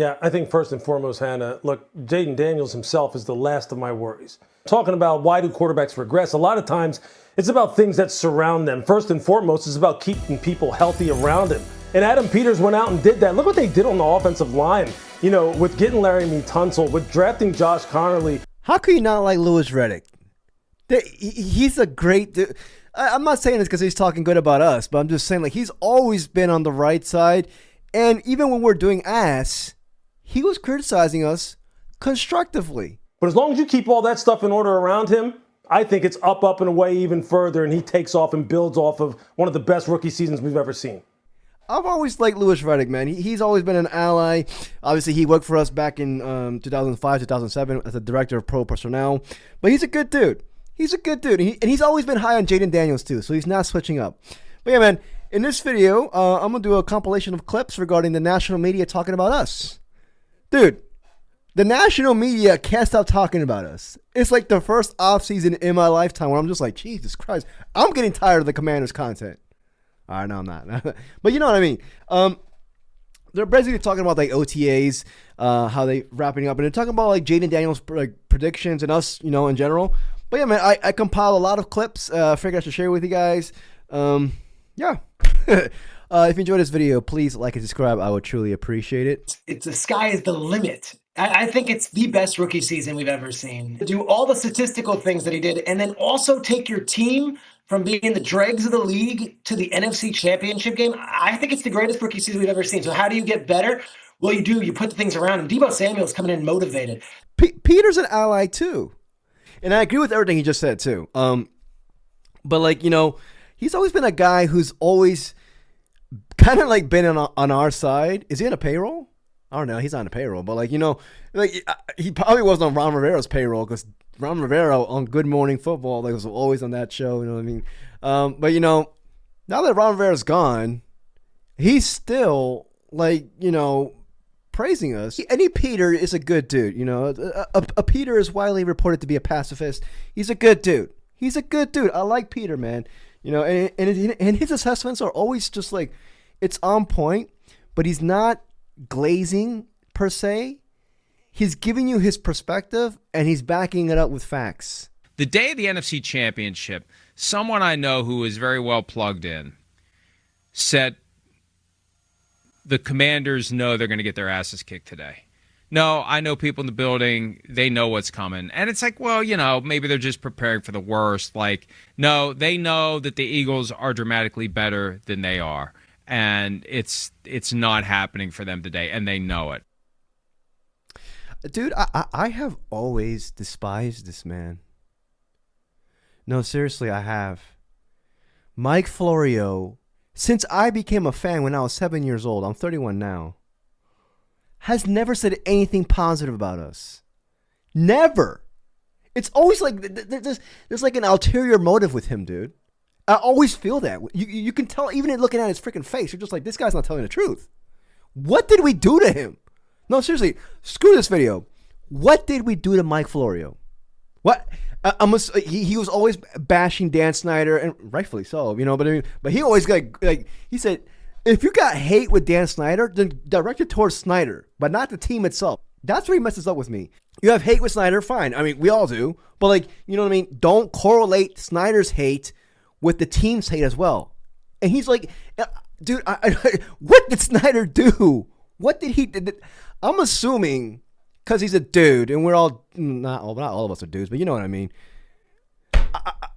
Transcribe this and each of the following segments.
Yeah, I think first and foremost, Hannah, look, Jaden Daniels himself is the last of my worries. Talking about why do quarterbacks regress, a lot of times it's about things that surround them. First and foremost, it's about keeping people healthy around him. And Adam Peters went out and did that. Look what they did on the offensive line, with getting Larry Tunsil, with drafting Josh Connerly. How can you not like Louis Riddick? He's a great dude. I'm not saying this because he's talking good about us, but I'm just saying he's always been on the right side. And even when we're doing ass, he was criticizing us constructively. But as long as you keep all that stuff in order around him, I think it's up and away even further, and he takes off and builds off of one of the best rookie seasons we've ever seen. I've always liked Louis Riddick, man. He's always been an ally. Obviously, he worked for us back in 2005, 2007 as a director of pro personnel. But he's a good dude. He's a good dude. And he's always been high on Jaden Daniels, too, so he's not switching up. But yeah, man, in this video, I'm going to do a compilation of clips regarding the national media talking about us. Dude, the national media can't stop talking about us. It's like the first offseason in my lifetime where I'm just like, Jesus Christ, I'm getting tired of the Commanders content. All right, no, I'm not. But you know what I mean. They're basically talking about OTAs, how they wrapping up, and they're talking about Jaden Daniels predictions and us, in general. But yeah, man, I compiled a lot of clips. Figured I should share with you guys. Yeah. If you enjoyed this video, please like and subscribe. I would truly appreciate it. It's the sky is the limit. I think it's the best rookie season we've ever seen. Do all the statistical things that he did, and then also take your team from being the dregs of the league to the NFC Championship game. I think it's the greatest rookie season we've ever seen. So how do you get better? Well, you put the things around him. Deebo Samuel's coming in motivated. Peter's an ally too. And I agree with everything he just said too. But he's always been a guy who's always kind of been on our side. Is he on a payroll? I don't know. He's on a payroll, but he probably wasn't on Ron Rivera's payroll because Ron Rivera on Good Morning Football was always on that show. You know what I mean? But now that Ron Rivera's gone, he's still praising us. Any Peter is a good dude. A Peter is widely reported to be a pacifist. He's a good dude. He's a good dude. I like Peter, man. And his assessments are always just it's on point, but he's not glazing per se. He's giving you his perspective and he's backing it up with facts. The day of the NFC Championship, someone I know who is very well plugged in said the Commanders know they're going to get their asses kicked today. No, I know people in the building, they know what's coming. And it's maybe they're just preparing for the worst. No, they know that the Eagles are dramatically better than they are. And it's not happening for them today, and they know it. Dude, I have always despised this man. No, seriously, I have. Mike Florio, since I became a fan when I was 7 years old, I'm 31 now, has never said anything positive about us. Never. It's always there's an ulterior motive with him, dude. I always feel that. You can tell even in looking at his freaking face. You're just like, this guy's not telling the truth. What did we do to him? No, seriously, screw this video. What did we do to Mike Florio? What? He was always bashing Dan Snyder, and rightfully so, but he always he said, if you got hate with Dan Snyder, then direct it towards Snyder, but not the team itself. That's where he messes up with me. You have hate with Snyder, fine. I mean, we all do, but you know what I mean? Don't correlate Snyder's hate with the team's hate as well. And he's like, dude, what did Snyder do? What did he do? I'm assuming, because he's a dude, and we're all, not all of us are dudes, but you know what I mean.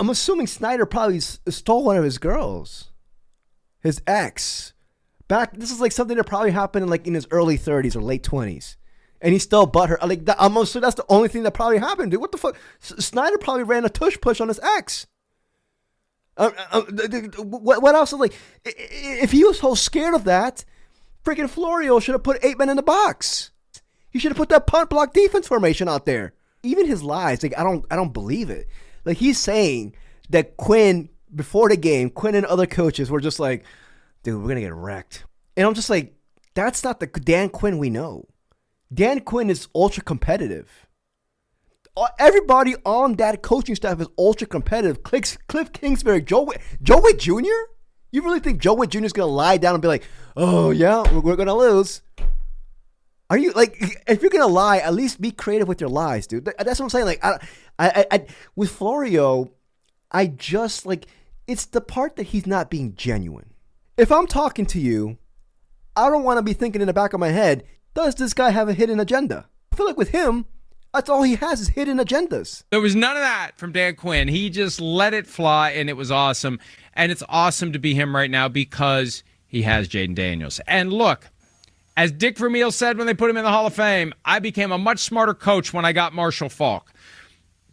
I'm assuming Snyder probably stole one of his girls. His ex. This is something that probably happened in his early 30s or late 20s. And he still butt her. I'm assuming that's the only thing that probably happened, dude. What the fuck? Snyder probably ran a tush push on his ex. What else? If he was so scared of that, freaking Florio should have put 8 men in the box. He should have put that punt block defense formation out there. Even his lies, I don't believe it. He's saying that Quinn, before the game, Quinn and other coaches were just like, dude, we're gonna get wrecked. And I'm just like, that's not the Dan Quinn we know. Dan Quinn is ultra competitive. Everybody on that coaching staff is ultra competitive. Cliff Kingsbury, Joe Witt Jr.? You really think Joe Witt Jr. is going to lie down and be like, oh, yeah, we're going to lose? Are you like, if you're gonna lie, at least be creative with your lies, dude. That's what I'm saying. Like, I with Florio, I just like, it's the part that he's not being genuine. If I'm talking to you, I don't want to be thinking in the back of my head, does this guy have a hidden agenda? I feel like with him, that's all he has is hidden agendas. There was none of that from Dan Quinn. He just let it fly, and it was awesome. And it's awesome to be him right now because he has Jaden Daniels. And look, as Dick Vermeil said when they put him in the Hall of Fame, I became a much smarter coach when I got Marshall Faulk.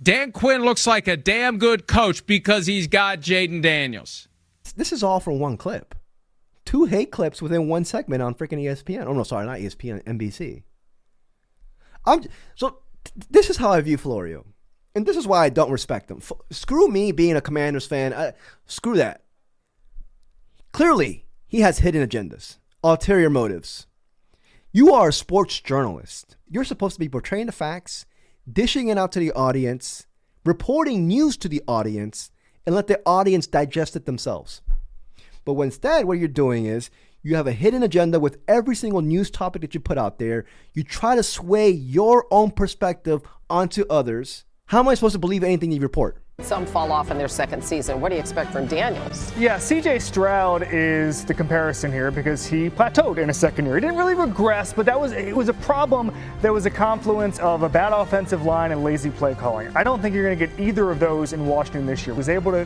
Dan Quinn looks like a damn good coach because he's got Jaden Daniels. This is all from one clip. 2 hate clips within one segment on freaking ESPN. Oh, no, sorry, not ESPN, NBC. This is how I view Florio. And this is why I don't respect him. Screw me being a Commanders fan. Screw that. Clearly, he has hidden agendas, ulterior motives. You are a sports journalist. You're supposed to be portraying the facts, dishing it out to the audience, reporting news to the audience, and let the audience digest it themselves. But instead, what you're doing is you have a hidden agenda with every single news topic that you put out there. You try to sway your own perspective onto others. How am I supposed to believe anything you report? Some fall off in their second season. What do you expect from Daniels? Yeah, CJ Stroud is the comparison here because he plateaued in his second year. He didn't really regress, but it was a problem that was a confluence of a bad offensive line and lazy play calling. I don't think you're going to get either of those in Washington this year. He was able to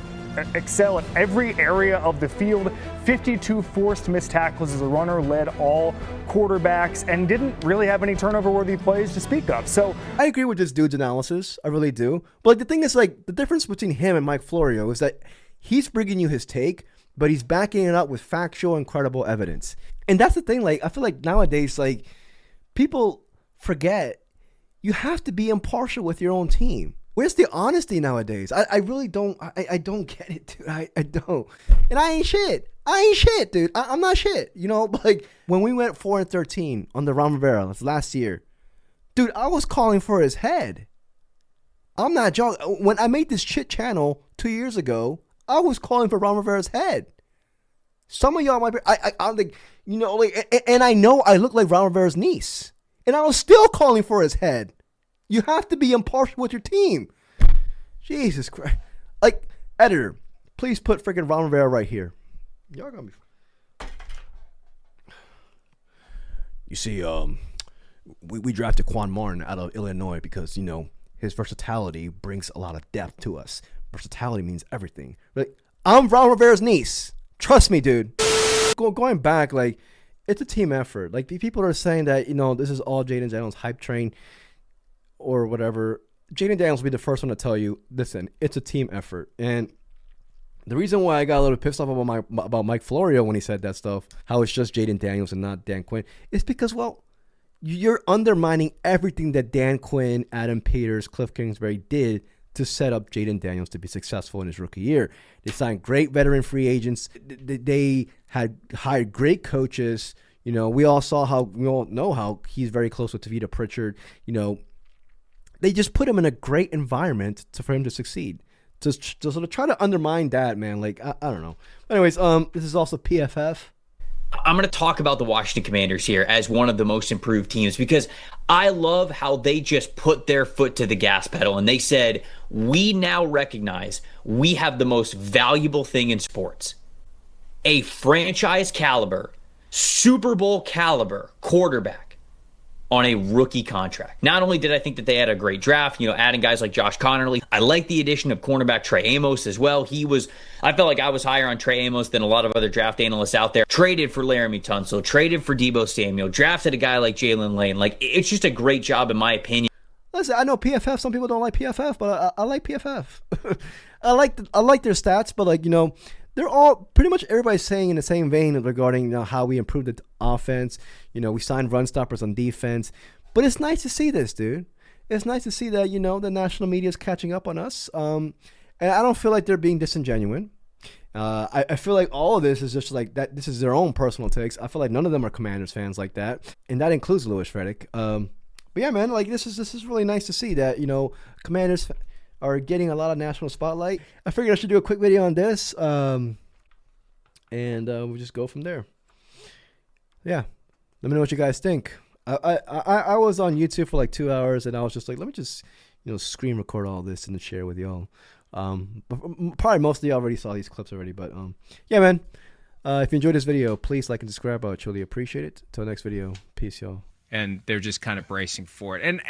excel at every area of the field. 52 forced missed tackles as a runner, led all quarterbacks, and didn't really have any turnover-worthy plays to speak of. So I agree with this dude's analysis. I really do. But like, the thing is, like, the difference between him and Mike Florio is that he's bringing you his take, but he's backing it up with factual and credible evidence. And that's the thing. Like, I feel like nowadays, like, people forget you have to be impartial with your own team. Where's the honesty nowadays? I really don't. I don't get it, dude. I don't. And I ain't shit. Dude. I'm not shit. You know, like when we went 4-13 on the Ron Rivera last year, dude, I was calling for his head. I'm not joking. When I made this shit channel 2 years ago, I was calling for Ron Rivera's head. Some of y'all might be. I'm like, you know, like, and I know I look like Ron Rivera's niece, and I was still calling for his head. You have to be impartial with your team. Jesus Christ. Like, editor, please put freaking Ron Rivera right here. Y'all gonna be. You see, we drafted Quan Martin out of Illinois because, you know, his versatility brings a lot of depth to us. Versatility means everything. Like, I'm Ron Rivera's niece. Trust me, dude. Going back, like, it's a team effort. Like, the people are saying that, you know, this is all Jaden Daniels' hype train or whatever. Jaden Daniels will be the first one to tell you, listen, it's a team effort. And the reason why I got a little pissed off about Mike Florio when he said that stuff, how it's just Jaden Daniels and not Dan Quinn, is because, well, you're undermining everything that Dan Quinn, Adam Peters, Cliff Kingsbury did to set up Jaden Daniels to be successful in his rookie year. They signed great veteran free agents. They had hired great coaches. You know, we all know how he's very close with Tavita Pritchard. You know, they just put him in a great environment for him to succeed. To sort of try to undermine that, man, like, I don't know. Anyways, this is also PFF. I'm going to talk about the Washington Commanders here as one of the most improved teams because I love how they just put their foot to the gas pedal and they said, we now recognize we have the most valuable thing in sports, a franchise caliber, Super Bowl caliber quarterback on a rookie contract. Not only did I think that they had a great draft, you know, adding guys like Josh Connerly, I like the addition of cornerback Trey Amos as well. I felt like I was higher on Trey Amos than a lot of other draft analysts out there. Traded for Laramie Tunsil, traded for Deebo Samuel, drafted a guy like Jalen Lane. Like, it's just a great job in my opinion. Listen, I know PFF, some people don't like PFF, but I like PFF. I like their stats, but, like, you know, they're all pretty much everybody's saying in the same vein regarding, you know, how we improved the offense. You know, we signed run stoppers on defense. But it's nice to see this, dude. It's nice to see that, you know, the national media is catching up on us. And I don't feel like they're being disingenuous. I feel like all of this is just like that. This is their own personal takes. I feel like none of them are Commanders fans like that. And that includes Louis Riddick. But yeah, man, like this is really nice to see that, you know, Commanders are getting a lot of national spotlight. I figured I should do a quick video on this, and we'll just go from there. Yeah, let me know what you guys think. I was on YouTube for like 2 hours, and I was just like, let me just screen record all this and share with y'all. Probably most of y'all already saw these clips already, but yeah, man. If you enjoyed this video, please like and subscribe. I would truly appreciate it. Till next video, peace, y'all. And they're just kind of bracing for it. And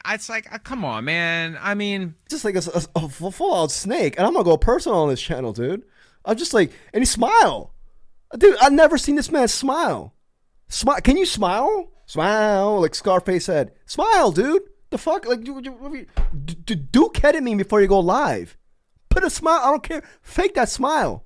it's like, come on, man. I mean, just like a full out snake, and I'm gonna go personal on this channel, dude. I'm just like, and he smile, dude. I've never seen this man smile. Smile? Can you smile? Smile, like Scarface said. Smile, dude. The fuck, like, do ketamine before you go live. Put a smile. I don't care. Fake that smile.